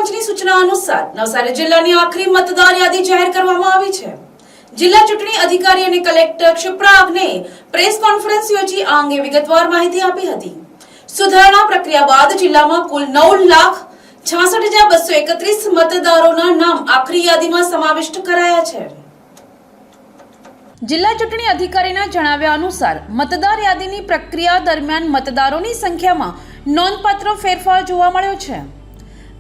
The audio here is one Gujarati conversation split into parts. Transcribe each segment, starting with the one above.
પંચની સૂચના અનુસાર નવસારી જિલ્લાની આખરી મતદાર યાદી જાહેર કરવામાં આવી છે। જિલ્લા ચૂંટણી અધિકારી અને કલેક્ટર ક્ષિપ્રાગને પ્રેસ કોન્ફરન્સ યોજી આ અંગે વિગતવાર માહિતી આપી હતી। સુધારણા પ્રક્રિયા બાદ જિલ્લામાં કુલ 9,66,231 મતદારોના નામ આખરી યાદીમાં સમાવિષ્ટ કરાયા છે। જિલ્લા ચૂંટણી અધિકારીના જણાવ્યા અનુસાર મતદાર યાદીની પ્રક્રિયા દરમિયાન મતદારોની સંખ્યામાં નોંધપાત્ર ફેરફાર જોવા મળ્યો છે।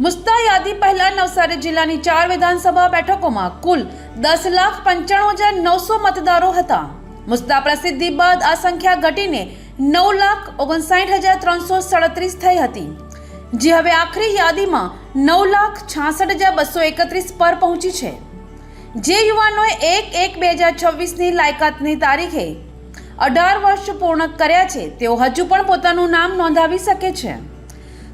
મુસ્તા યાદી પહેલા નવસારી જિલ્લાની 4 વિધાનસભા બેઠકોમાં કુલ 10,95,900 મતદારો હતા। મુસ્તા પ્રસિદ્ધિ બાદ આ સંખ્યા ઘટીને 9,59,337 થઈ હતી, જે હવે આખરી યાદીમાં 9,66,231 પર પહોંચી છે। જે યુવાનોએ 1/1/2026ની લાયકાતની તારીખે 18 વર્ષ પૂર્ણ કર્યા છે તેઓ હજુ પણ પોતાનું નામ નોંધાવી શકે છે।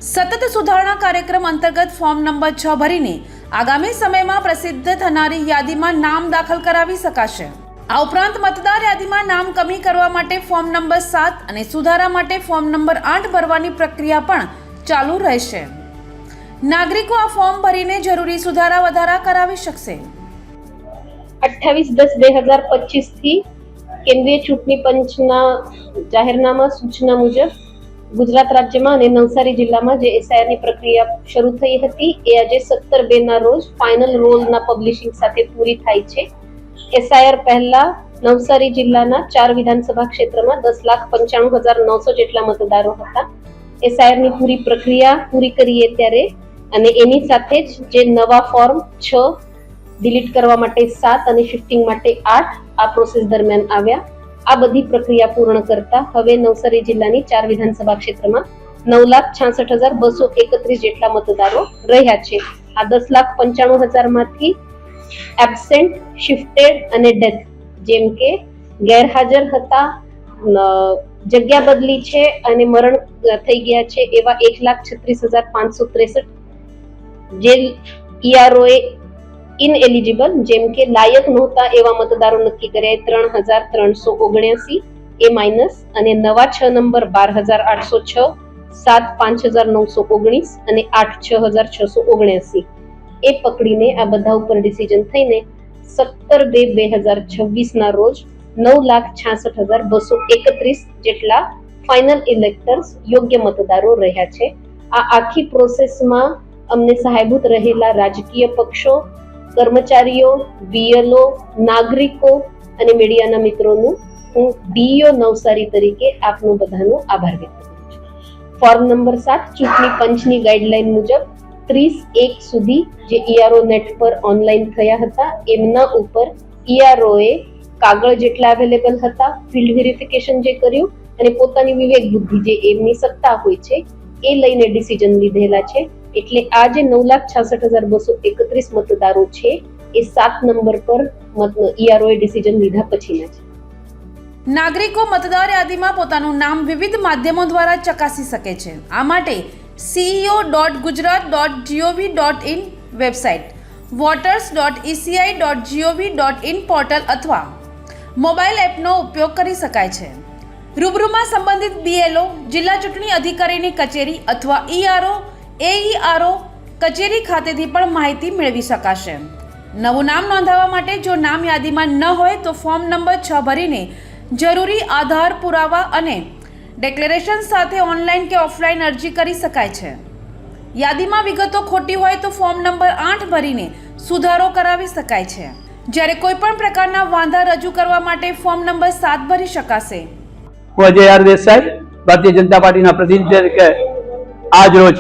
સતત સુધારણા કાર્યક્રમ અંતર્ગત ફોર્મ નંબર 6 ભરીને આગામી સમયમાં પ્રસિદ્ધ થનારી યાદીમાં નામ દાખલ કરાવી શકાશે। આ ઉપરાંત મતદાર યાદીમાં નામ કમી કરવા માટે ફોર્મ નંબર 7 અને સુધારા માટે ફોર્મ નંબર 8 ભરવાની પ્રક્રિયા પણ ચાલુ રહેશે। નાગરિકો આ ફોર્મ ભરીને જરૂરી સુધારા વધારા કરાવી શકશે। 28/10/2025 થી કેન્દ્રીય ચૂંટણી પંચના જાહેરનામા સૂચના મુજબ ગુજરાત રાજ્યમાં અને નવસારી જિલ્લામાં જે એસઆઈઆર ની પ્રક્રિયા શરૂ થઈ હતી એ આજે 17/2 ના રોજ ફાઇનલ રોલના પબ્લિશિંગ સાથે પૂરી થાય છે। એસઆઈઆર પહેલા નવસારી જિલ્લાના 4 વિધાનસભા ક્ષેત્રમાં 10,95,900 જેટલા મતદારો હતા। એસઆઈઆર ની પૂરી પ્રક્રિયા પૂરી કરીએ ત્યારે અને એની સાથે જ જે નવા ફોર્મ 6 ડિલીટ કરવા માટે 7 અને શિફ્ટિંગ માટે 8 આ પ્રોસેસ દરમિયાન આવ્યા। આ બધી પ્રક્રિયા પૂર્ણ કરતા હવે નવસારી જિલ્લાની 4 વિધાનસભા ક્ષેત્રમાં 9,66,231 જેટલા મતદારો રહ્યા છે। આ 10,95,000 માંથી એબસેન્ટ, શિફ્ટેડ અને ડેથ જેમ કે ગેરહાજર હતા, જગ્યા બદલી છે અને મરણ થઈ ગયા છે એવા 1,36,563 જે ઈઆરઓએ ઇનએલિજિબલ જેમ કે લાયક નહોતા એવા મતદારો નક્કી કર્યા 3,379 એ માઇનસ અને નવા 6 નંબર 12,806, 7 5,919 અને 8 6,679 એ પકડીને આ બધા ઉપર ડિસિઝન થઈને 17/2/2026 ના રોજ 9,66,231 જેટલા ફાઇનલ ઇલેક્ટર્સ યોગ્ય મતદારો રહ્યા છે। આ આખી પ્રોસેસમાં અમને સહાયભૂત રહેલા રાજકીય પક્ષો, કર્મચારીઓ, બીએલઓ, નાગરિકો અને મીડિયાના મિત્રોનું હું ડીઈઓ નવસારી તરીકે આપનું બધાનો આભાર વ્યક્ત કરું છું। ફોર્મ નંબર 7 ચૂંટણી પંચની ગાઈડલાઈન મુજબ 30/1 સુધી જે ઈઆરઓ નેટ પર ઓનલાઈન થયા હતા એમના ઉપર ઈઆરઓએ કાગળ જેટલા અવેલેબલ હતા, ફિલ્ડ વેરિફિકેશન જે કર્યું અને પોતાની વિવેક બુદ્ધિ જે એમની સત્તા હોય છે એ લઈને ડિસિઝન લીધેલા છે। એટલે આ જે 9,66,231 મતદારો છે એ 7 નંબર પર ઈઆરઓએ ડિસિઝન લીધા પછીના છે। નાગરિકો મતદાર યાદીમાં પોતાનું નામ વિવિધ માધ્યમો દ્વારા ચકાસી શકે છે। આ માટે ceo.gujarat.gov.in વેબસાઇટ, voters.eci.gov.in પોર્ટલ અથવા મોબાઈલ એપનો ઉપયોગ કરી શકાય છે। રૂબરૂમાં સંબંધિત બીએલઓ, જિલ્લા ચૂંટણી અધિકારીની કચેરી અથવા ઈઆરઓ, એઈઆરઓ કચેરી ખાતેથી પણ માહિતી મેળવી શકાશે। નવું નામ નોંધાવવા માટે જો નામ યાદીમાં ન હોય તો ફોર્મ નંબર 6 ભરીને જરૂરી આધાર પુરાવા અને ડિક્લેરેશન સાથે ઓનલાઈન કે ઓફલાઈન અરજી કરી શકાય છે। યાદીમાં વિગતો ખોટી હોય તો ફોર્મ નંબર 8 ભરીને સુધારો કરાવી શકાય છે। જ્યારે કોઈ પણ પ્રકારના વાંધા રજૂ કરવા માટે ફોર્મ નંબર 7 ભરી શકાશે। હું અજય આર દેસાઈ, ભારતીય જનતા પાર્ટીના પ્રતિનિધિ તરીકે આજ રોજ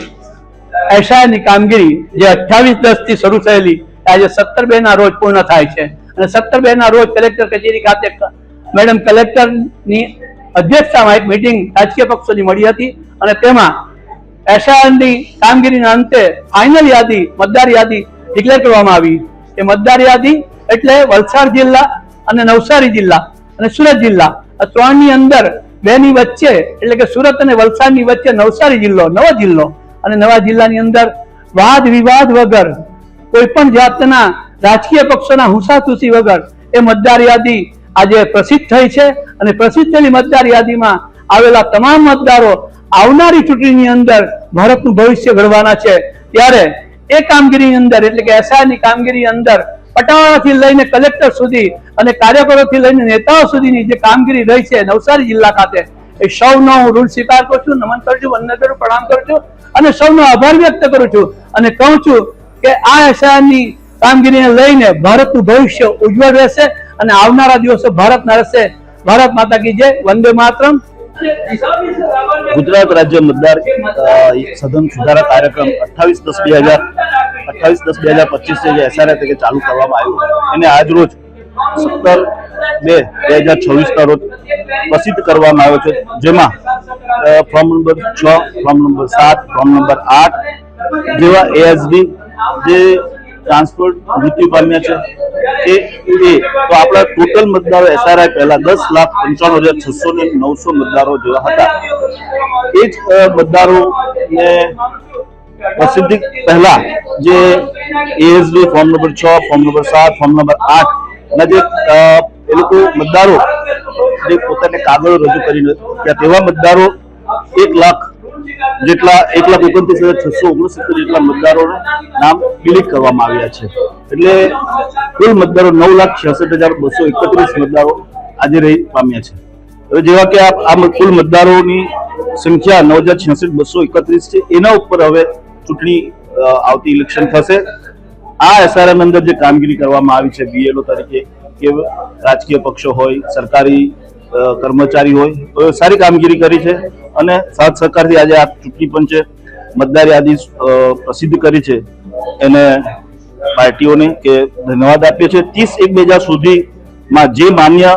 એસઆઈઆરની કામગીરી જે 28/10 થી શરૂ થયેલી આજે 17/2 ના રોજ પૂર્ણ થાય છે અને 17/2 ના રોજ કલેક્ટર કચેરી ખાતે મેડમ કલેક્ટરની અધ્યક્ષતામાં એક મીટિંગ રાજકીય પક્ષોની મળી હતી અને તેમાં એસઆઈઆરની કામગીરીના અંતે ફાઇનલ યાદી, મતદાર યાદી ડિક્લેર કરવામાં આવી। એ મતદાર યાદી એટલે વલસાડ જિલ્લા અને નવસારી જિલ્લા અને સુરત જિલ્લા આ ત્રણની અંદર બેની વચ્ચે એટલે કે સુરત અને વલસાડની વચ્ચે નવસારી જિલ્લો, નવો જિલ્લો અને નવા જિલ્લાની અંદર વાદ વિવાદ વગર કોઈ પણ જાતના રાજકીય પક્ષોના હુંસાતુસી વગર એ મતદાર યાદી આજે પ્રસિદ્ધ થઈ છે અને પ્રસિદ્ધ થયેલી મતદાર યાદીમાં આવેલા તમામ મતદારો આવનારી ચૂંટણીની અંદર ભારતનું ભવિષ્ય ઘડવાના છે। ત્યારે એ કામગીરીની અંદર એટલે કે એસઆઈની કામગીરી અંદર પટાવાળાથી લઈને કલેક્ટર સુધી અને કાર્યકરોથી લઈને નેતાઓ સુધીની જે કામગીરી રહી છે નવસારી જિલ્લા ખાતે, એ સૌનો હું ઋણ સ્વીકાર કરું છું, નમન કરું છું, વંદન કરું, પ્રણામ કરું છું અને સૌનો આભાર વ્યક્ત કરું છું અને કહું છું કે આ એસઆઈની કામગીરીને લઈને ભારતનું ભવિષ્ય ઉજ્જવળ રહેશે અને આવનારા દિવસો ભારતના રહેશે. ભારત માતા કી જય, વંદે માતરમ. ગુજરાત રાજ્ય મતદાર સદન સુધારા કાર્યક્રમ 28/10/2025 જે એસઆરઆઈ તરીકે ચાલુ કરવામાં આવ્યું એને આજ રોજ 17/2/2024 રોજ પ્રસિદ્ધ કરવામાં આવ્યો છે, જેમાં form number 6, form number 7, form number 8 જેવા એએસબી જે ટ્રાન્સપોર્ટ મૃત્યુ પામ્યા છે એ તો આપણા ટોટલ મતદારો એસઆરઆઈ પહેલા 10,95,609 મતદારો જેવા હતા. એ જ મતદારોને પ્રસિદ્ધિ પહેલા જે ASB form number 6, form number 7, form number 8 ના જે એ લોકો મતદારો જે પોતાને કાગળો રજૂ કરીને તેવા મતદારો 1 લાખ જેટલા 1,29,669 જેટલા મતદારોના નામ ડિલીટ કરવામાં આવ્યા છે. એટલે કુલ મતદારો 9,66,231 મતદારો આજે રહી પામ્યા છે. હવે જેવા કે આ કુલ મતદારોની સંખ્યા 9,66,231 છે, એના ઉપર હવે ચૂંટણી આવતી ઇલેક્શન થશે. આ એસઆરએમ અંદર જે કામગીરી કરવામાં આવી છે બીએલઓ તરીકે કે રાજકીય પક્ષો હોય, સરકારી કર્મચારી હોય, તો સારી કામગીરી કરી છે અને સાથ સહકારથી આજે આ ચૂંટણી પંચે મતદાર યાદી પ્રસિદ્ધ કરી છે એને પાર્ટીઓને કે ધન્યવાદ આપીએ છીએ. 30/1/2000 સુધીમાં જે માન્ય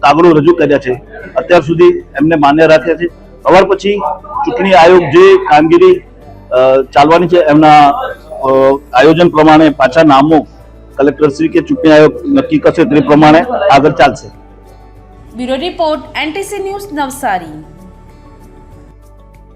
કાગળો રજૂ કર્યા છે અત્યાર સુધી એમને માન્ય રાખ્યા છે. હવે પછી ચૂંટણી આયોગ જે કામગીરી ચાલવાની છે એમના આયોજન પ્રમાણે પાછા નામો કલેક્ટરશ્રી કે ચૂંટણી આયોગ નક્કી કરશે તે પ્રમાણે આગળ ચાલશે. Bureau report NTC news Navsari.